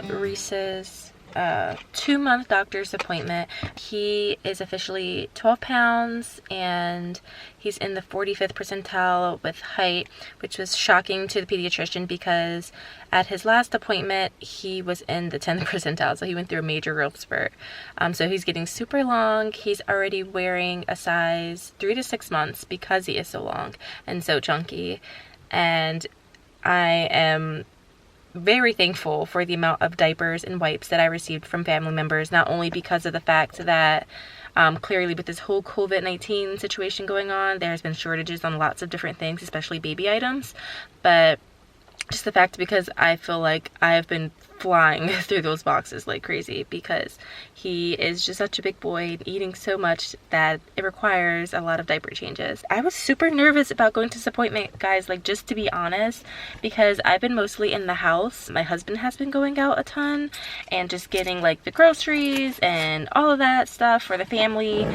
from Rhys's 2-month doctor's appointment. He is officially 12 pounds and he's in the 45th percentile with height, which was shocking to the pediatrician because at his last appointment he was in the 10th percentile, so he went through a major growth spurt. So he's getting super long. He's already wearing a size 3 to 6 months because he is so long and so chunky, and I am very thankful for the amount of diapers and wipes that I received from family members, not only because of the fact that clearly with this whole COVID-19 situation going on, there's been shortages on lots of different things, especially baby items, but just the fact because I feel like I have been flying through those boxes like crazy because he is just such a big boy and eating so much that it requires a lot of diaper changes. I was super nervous about going to this appointment, guys, like just to be honest, because I've been mostly in the house. My husband has been going out a ton and just getting like the groceries and all of that stuff for the family.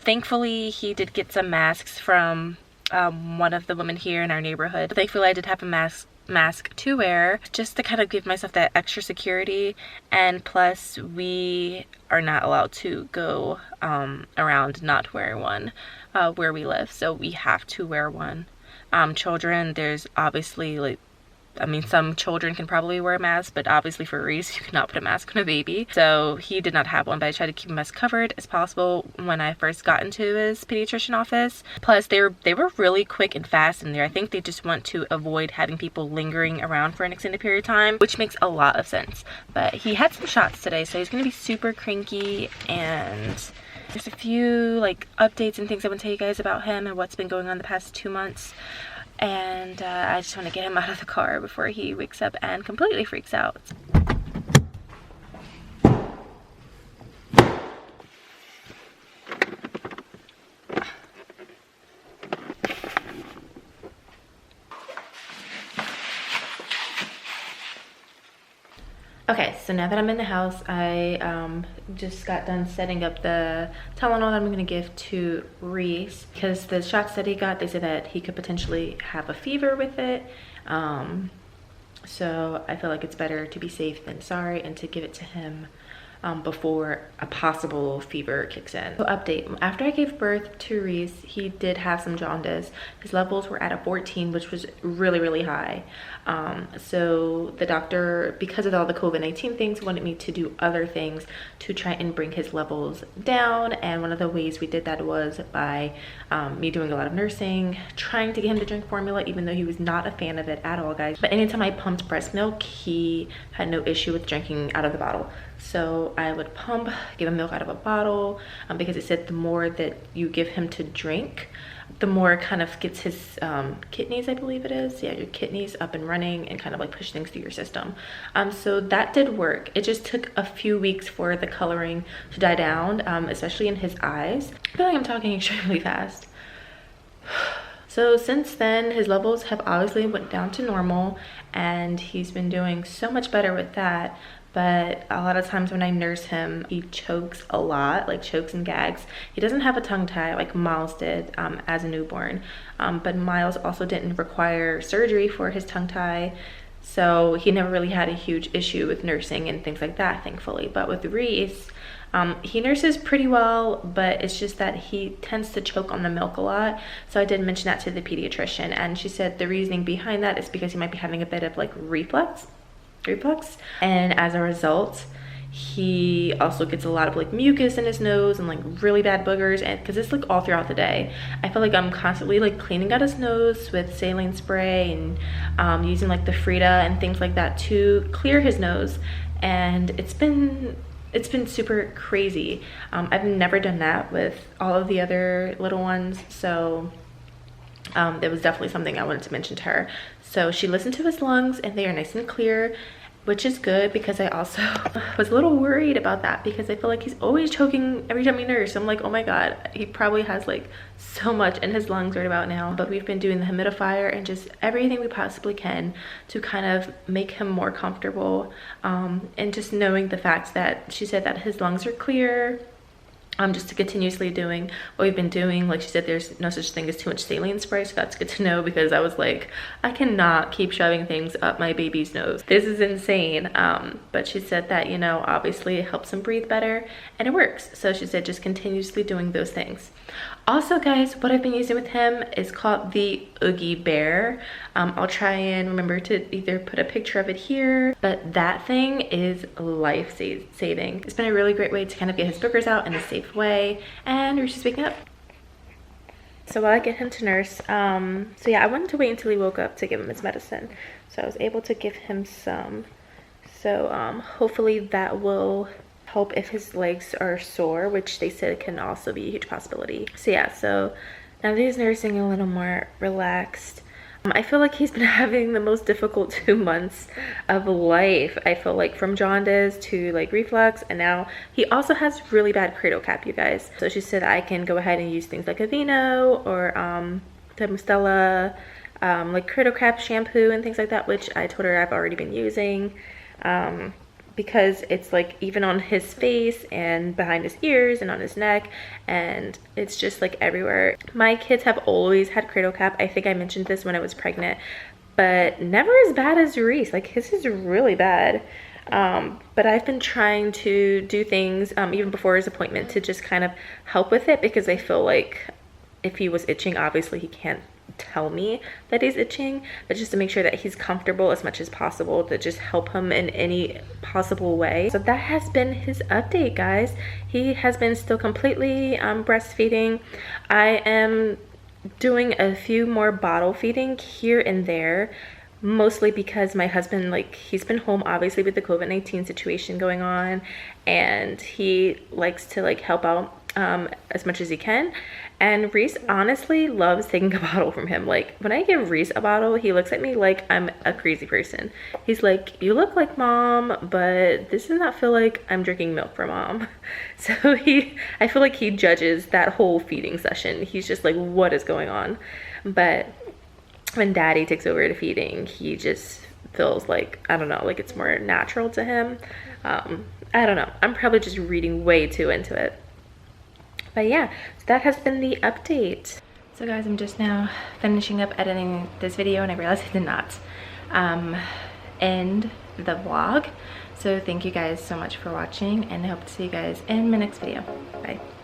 Thankfully, he did get some masks from one of the women here in our neighborhood. Thankfully, I did have a mask to wear just to kind of give myself that extra security, and plus we are not allowed to go around not wearing one where we live, so we have to wear one. Children, there's obviously like, I mean, some children can probably wear a mask, but obviously for Rhys, you cannot put a mask on a baby. So he did not have one, but I tried to keep him as covered as possible when I first got into his pediatrician office. Plus, they were really quick and fast in there. I think they just want to avoid having people lingering around for an extended period of time, which makes a lot of sense. But he had some shots today, so he's going to be super cranky, and there's a few like updates and things I want to tell you guys about him and what's been going on the past 2 months. And I just want to get him out of the car before he wakes up and completely freaks out. Okay, so now that I'm in the house, I just got done setting up the Tylenol that I'm going to give to Rhys, because the shots that he got, they said that he could potentially have a fever with it. So I feel like it's better to be safe than sorry and to give it to him before a possible fever kicks in. So update, after I gave birth to Rhys, he did have some jaundice. His levels were at a 14, which was really, really high. So the doctor, because of all the COVID-19 things, wanted me to do other things to try and bring his levels down. And one of the ways we did that was by me doing a lot of nursing, trying to get him to drink formula, even though he was not a fan of it at all, guys. But anytime I pumped breast milk, he had no issue with drinking out of the bottle. So I would pump, give him milk out of a bottle, because it said the more that you give him to drink, the more it kind of gets his kidneys, I believe it is. Yeah, your kidneys up and running and kind of like push things through your system. So that did work. It just took a few weeks for the coloring to die down, especially in his eyes. I feel like I'm talking extremely fast. So since then, his levels have obviously went down to normal, and he's been doing so much better with that. But a lot of times when I nurse him, he chokes a lot, like chokes and gags. He doesn't have a tongue tie like Miles did as a newborn. But Miles also didn't require surgery for his tongue tie. So he never really had a huge issue with nursing and things like that, thankfully. But with Rhys, he nurses pretty well, but it's just that he tends to choke on the milk a lot. So I did mention that to the pediatrician, and she said the reasoning behind that is because he might be having a bit of like reflux, and as a result he also gets a lot of like mucus in his nose and like really bad boogers, and because it's like all throughout the day, I feel like I'm constantly like cleaning out his nose with saline spray and using like the Frida and things like that to clear his nose, and it's been super crazy. I've never done that with all of the other little ones, so it was definitely something I wanted to mention to her. So she listened to his lungs and they are nice and clear, which is good, because I also was a little worried about that because I feel like he's always choking every time we nurse. I'm like, oh my god, he probably has like so much in his lungs right about now. But we've been doing the humidifier and just everything we possibly can to kind of make him more comfortable, and just knowing the fact that she said that his lungs are clear, just continuously doing what we've been doing. Like she said, there's no such thing as too much saline spray, so that's good to know, because I was like, I cannot keep shoving things up my baby's nose. This is insane. But she said that, you know, obviously it helps him breathe better and it works. So she said just continuously doing those things. Also guys, what I've been using with him is called the Oogie Bear. I'll try and remember to either put a picture of it here, but that thing is life-saving. It's been a really great way to kind of get his boogers out in a safe way. And Rhys is waking up. So while I get him to nurse, so yeah, I wanted to wait until he woke up to give him his medicine. So I was able to give him some. So hopefully that will help if his legs are sore, which they said can also be a huge possibility. So yeah, so now that he's nursing a little more relaxed, I feel like he's been having the most difficult 2 months of life. I feel like from jaundice to like reflux, and now he also has really bad cradle cap, you guys. So she said I can go ahead and use things like Aveeno or Mustela, like cradle cap shampoo and things like that, which I told her I've already been using. Because it's like even on his face and behind his ears and on his neck, and it's just like everywhere. My kids have always had cradle cap. I think I mentioned this when I was pregnant, but never as bad as Rhys. Like his is really bad. But I've been trying to do things even before his appointment to just kind of help with it, because I feel like if he was itching, obviously he can't tell me that he's itching, but just to make sure that he's comfortable as much as possible, to just help him in any possible way. So that has been his update, guys. He has been still completely breastfeeding. I am doing a few more bottle feeding here and there, mostly because my husband, like, he's been home obviously with the COVID-19 situation going on, and he likes to like help out as much as he can. And Rhys honestly loves taking a bottle from him. Like when I give Rhys a bottle, he looks at me like I'm a crazy person. He's like, you look like mom, but this does not feel like I'm drinking milk from mom. So I feel like he judges that whole feeding session. He's just like, what is going on? But when daddy takes over to feeding, he just feels like, I don't know, like it's more natural to him. I don't know, I'm probably just reading way too into it. But yeah, so that has been the update. So guys, I'm just now finishing up editing this video, and I realized I did not end the vlog. So thank you guys so much for watching, and I hope to see you guys in my next video. Bye.